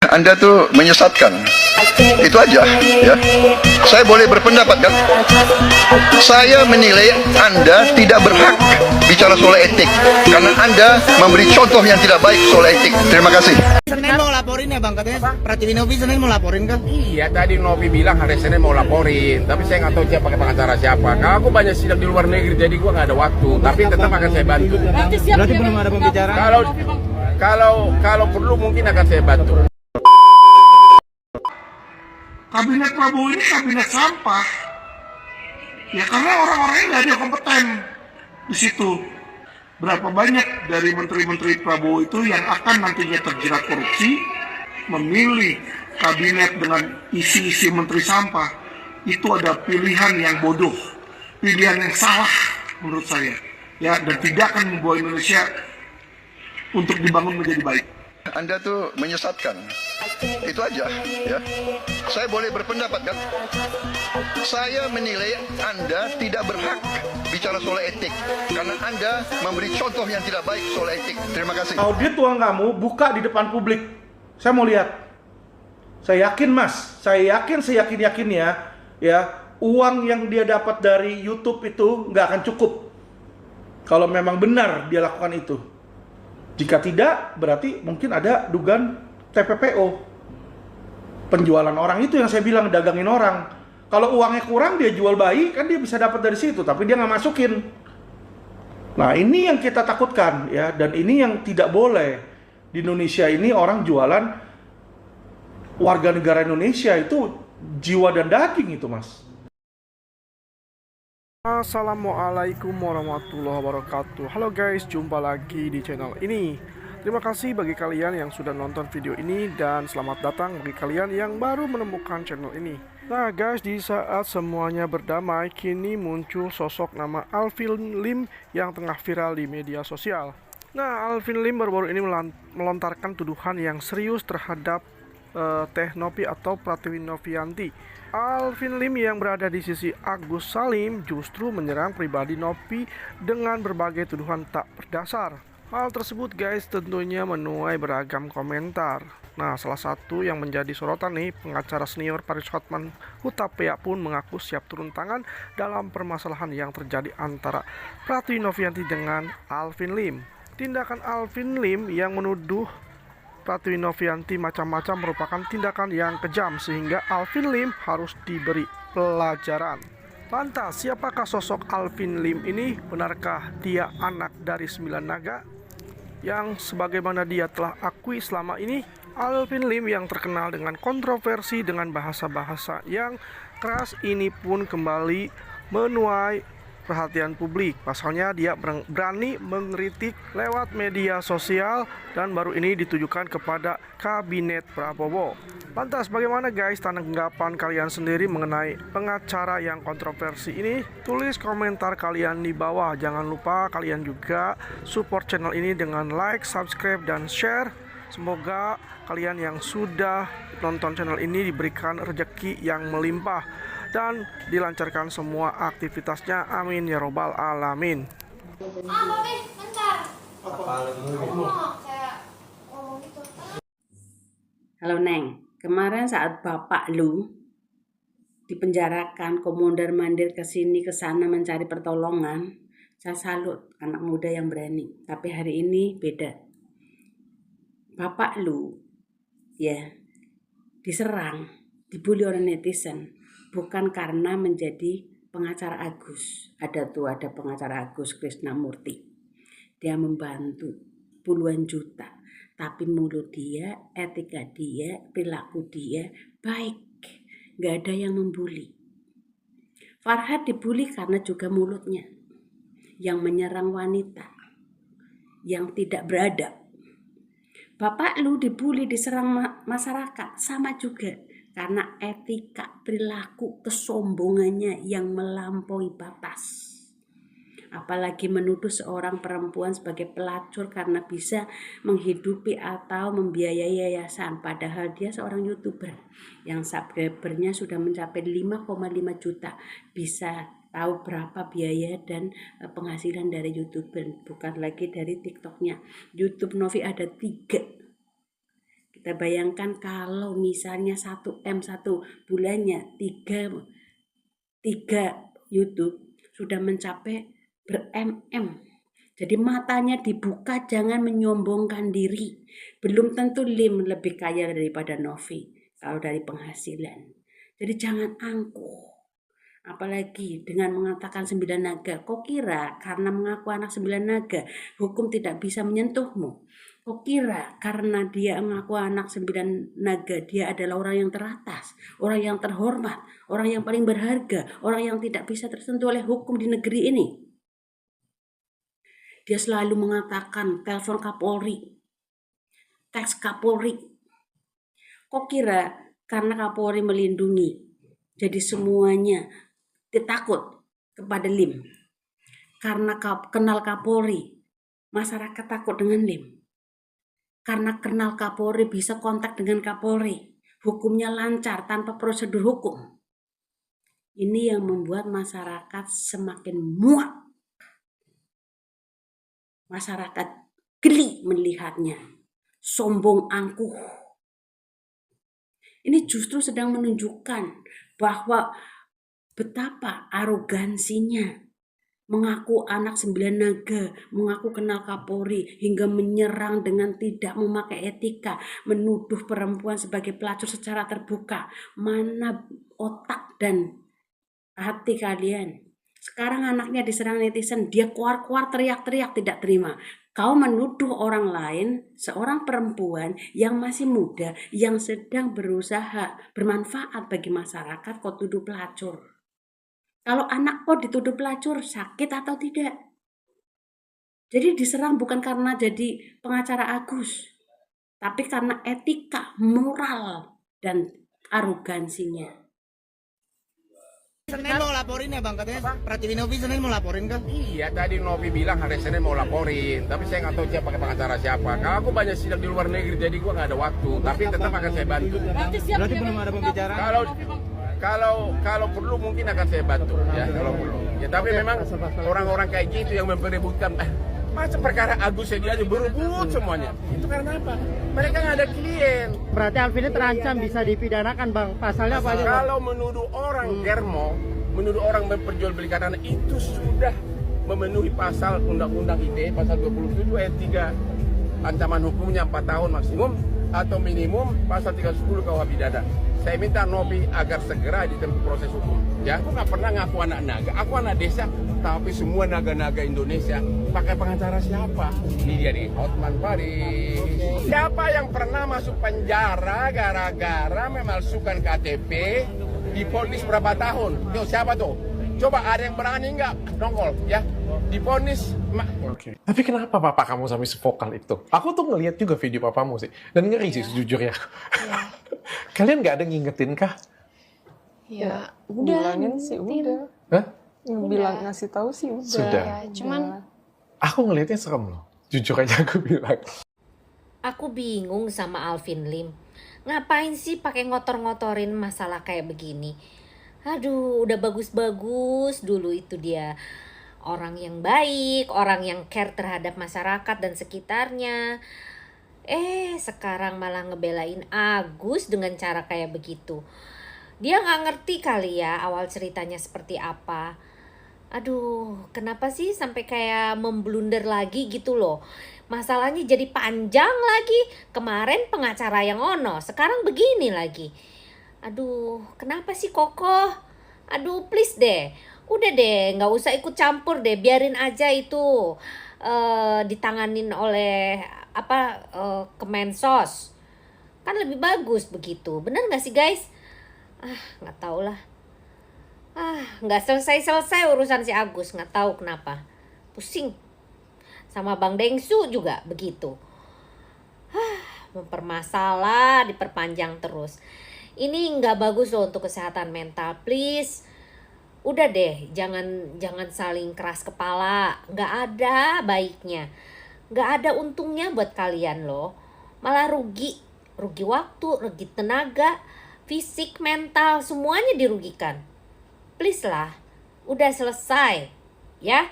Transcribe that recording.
Anda tuh menyesatkan. Itu aja, ya. Saya boleh berpendapat kan? Saya menilai Anda tidak berhak bicara soal etik karena Anda memberi contoh yang tidak baik soal etik. Terima kasih. Senin mau laporin ya bang, katanya Pratiwi Novi Senin mau laporin kan? Iya, tadi Novi bilang hari Senin mau laporin, tapi saya nggak tahu siapa pengacara siapa. Kalau aku banyak sidang di luar negeri, jadi gua nggak ada waktu. Tapi tetap akan saya bantu. Berarti belum ada pembicaraan? Kalau perlu mungkin akan saya bantu. Kabinet Prabowo ini kabinet sampah. Ya karena orang-orangnya nggak ada yang kompeten di situ. Berapa banyak dari menteri-menteri Prabowo itu yang akan nantinya terjerat korupsi, memilih kabinet dengan isi-isi menteri sampah, itu ada pilihan yang bodoh, pilihan yang salah menurut saya, ya, dan tidak akan membawa Indonesia untuk dibangun menjadi baik. Anda tuh menyesatkan. Itu aja, ya. Saya boleh berpendapat kan? Saya menilai Anda tidak berhak bicara soal etik karena Anda memberi contoh yang tidak baik soal etik. Terima kasih. Audit uang kamu buka di depan publik. Saya mau lihat. Saya yakin mas, saya yakin-yakinnya ya, uang yang dia dapat dari YouTube itu nggak akan cukup kalau memang benar dia lakukan itu. Jika tidak, berarti mungkin ada dugaan TPPO. Penjualan orang itu yang saya bilang, dagangin orang. Kalau uangnya kurang, dia jual bayi, kan dia bisa dapat dari situ, tapi dia nggak masukin. Nah, ini yang kita takutkan, ya, dan ini yang tidak boleh. Di Indonesia ini orang jualan warga negara Indonesia itu jiwa dan daging itu, mas. Assalamualaikum warahmatullahi wabarakatuh. Halo guys, jumpa lagi di channel ini. Terima kasih bagi kalian yang sudah nonton video ini, dan selamat datang bagi kalian yang baru menemukan channel ini. Nah guys, di saat semuanya berdamai, kini muncul sosok nama Alvin Lim yang tengah viral di media sosial. Nah, Alvin Lim baru-baru ini melontarkan tuduhan yang serius terhadap Teh Novi atau Pratiwi Novianti. Alvin Lim yang berada di sisi Agus Salim justru menyerang pribadi Novi dengan berbagai tuduhan tak berdasar. Hal tersebut guys tentunya menuai beragam komentar. Nah, salah satu yang menjadi sorotan nih, pengacara senior Paris Hotman Hutapea pun mengaku siap turun tangan dalam permasalahan yang terjadi antara Pratiwi Novianti dengan Alvin Lim. Tindakan Alvin Lim yang menuduh Pratiwi Novianti macam-macam merupakan tindakan yang kejam sehingga Alvin Lim harus diberi pelajaran. Lantas, siapakah sosok Alvin Lim ini? Benarkah dia anak dari 9 naga? Yang sebagaimana dia telah akui selama ini, Alvin Lim yang terkenal dengan kontroversi dengan bahasa-bahasa yang keras ini pun kembali menuai perhatian publik. Pasalnya dia berani mengkritik lewat media sosial dan baru ini ditujukan kepada kabinet Prabowo. Lantas bagaimana guys tanggapan kalian sendiri mengenai pengacara yang kontroversi ini? Tulis komentar kalian di bawah. Jangan lupa kalian juga support channel ini dengan like, subscribe, dan share. Semoga kalian yang sudah nonton channel ini diberikan rezeki yang melimpah dan dilancarkan semua aktivitasnya, amin ya robbal alamin. Halo Neng, kemarin saat bapak lu dipenjarakan, komandir-mandir kesini kesana mencari pertolongan, saya salut anak muda yang berani. Tapi hari ini beda. Bapak lu ya diserang, dibully oleh netizen, bukan karena menjadi pengacara Agus. Ada pengacara Agus Krisnamurti. Dia membantu puluhan juta, tapi mulut dia, etika dia, perilaku dia baik. Gak ada yang membuli. Farhad dibully karena juga mulutnya yang menyerang wanita, yang tidak beradab. Bapak lu dibully, diserang masyarakat, sama juga. Karena etika, perilaku, kesombongannya yang melampaui batas. Apalagi menuduh seorang perempuan sebagai pelacur karena bisa menghidupi atau membiayai yayasan. Padahal dia seorang YouTuber yang subscribernya sudah mencapai 5,5 juta. Bisa tahu berapa biaya dan penghasilan dari YouTuber. Bukan lagi dari TikToknya. YouTube Novi ada 3. Kita Kita bayangkan kalau misalnya 1M satu bulannya 3 YouTube sudah mencapai ber-MM. Jadi matanya dibuka, jangan menyombongkan diri. Belum tentu Lim lebih kaya daripada Novi kalau dari penghasilan. Jadi jangan angkuh. Apalagi dengan mengatakan 9 naga. Kok kira karena mengaku anak 9 naga hukum tidak bisa menyentuhmu? Kok kira karena dia mengaku anak 9 naga dia adalah orang yang teratas, orang yang terhormat, orang yang paling berharga, orang yang tidak bisa tersentuh oleh hukum di negeri ini? Dia selalu mengatakan telepon Kapolri, teks Kapolri. Kok kira karena Kapolri melindungi jadi semuanya takut kepada Lim? Karena kenal Kapolri, masyarakat takut dengan Lim. Karena kenal Kapolri bisa kontak dengan Kapolri, hukumnya lancar tanpa prosedur hukum. Ini yang membuat masyarakat semakin muak. Masyarakat geli melihatnya, sombong angkuh. Ini justru sedang menunjukkan bahwa betapa arogansinya mengaku anak 9 naga, mengaku kenal Kapolri, hingga menyerang dengan tidak memakai etika, menuduh perempuan sebagai pelacur secara terbuka. Mana otak dan hati kalian? Sekarang anaknya diserang netizen, dia keluar-keluar teriak-teriak tidak terima. Kau menuduh orang lain, seorang perempuan yang masih muda, yang sedang berusaha bermanfaat bagi masyarakat, kau tuduh pelacur. Kalau anak kau dituduh pelacur, sakit atau tidak? Jadi diserang bukan karena jadi pengacara Agus, tapi karena etika, moral, dan arogansinya. Senin mau laporin ya Bang, katanya Pratiwi Novi Senin mau laporin kan? Iya, tadi Novi bilang hari Senin mau laporin, tapi saya nggak tahu siapa pakai pengacara siapa. Kalau aku banyak sidang di luar negeri, jadi gua nggak ada waktu. Tapi tetap akan saya bantu. Berarti belum ada pembicaraan? Kalau perlu mungkin akan saya bantu, ya kalau perlu. Ya tapi memang orang-orang kayak gitu yang memperebutkan, macam perkara Agus saja aja berebut semuanya. Itu karena apa? Mereka nggak ada klien. Berarti Alvin ini terancam bisa dipidanakan Bang. Pasalnya apa aja Bang? Kalau menuduh orang germo, menuduh orang memperjualbelikan anak, itu sudah memenuhi pasal Undang-Undang ITE pasal 27 ayat 3. Ancaman hukumnya 4 tahun maksimum atau minimum pasal 310 KUH pidana. Saya minta Novi agar segera ditempuh proses hukum. Ya, aku nggak pernah ngaku anak naga. Aku anak desa, tapi semua naga-naga Indonesia pakai pengacara siapa? Ini dia nih, Hotman Paris. Siapa yang pernah masuk penjara gara-gara memalsukan KTP, divonis berapa tahun? Tuh siapa tuh? Coba ada yang berani nggak nongol ya? Divonis. Oke. Tapi kenapa papa kamu sampai sevokal itu? Aku tuh ngeliat juga video papamu sih, dan ngeri sih sejujurnya. Kalian nggak ada ngingetin kah? Ya, bilangin sih udah. Hah? Bilang ngasih tahu sih udah. Sudah. Ya, cuman Aku ngeliatnya serem loh. Jujur aja aku bilang. Aku bingung sama Alvin Lim. Ngapain sih pakai ngotor-ngotorin masalah kayak begini? Aduh, udah bagus-bagus dulu itu dia. Orang yang baik, orang yang care terhadap masyarakat dan sekitarnya. Sekarang malah ngebelain Agus dengan cara kayak begitu. Dia nggak ngerti kali ya awal ceritanya seperti apa. Aduh, kenapa sih sampai kayak memblunder lagi gitu loh. Masalahnya jadi panjang lagi. Kemarin pengacara yang ono, sekarang begini lagi. Aduh, kenapa sih Kokoh? Aduh, please deh. Udah deh, nggak usah ikut campur deh. Biarin aja itu ditanganin oleh Kemensos. Kan lebih bagus begitu. Bener nggak sih guys? Nggak tahu lah. Nggak selesai urusan si Agus. Nggak tahu kenapa. Pusing. Sama Bang Dengsu juga begitu. Mempermasalah, diperpanjang terus. Ini nggak bagus loh untuk kesehatan mental. Please. Udah deh, jangan saling keras kepala. Nggak ada baiknya. Nggak ada untungnya buat kalian loh. Malah rugi waktu, rugi tenaga, fisik, mental, semuanya dirugikan. Please lah, udah selesai ya.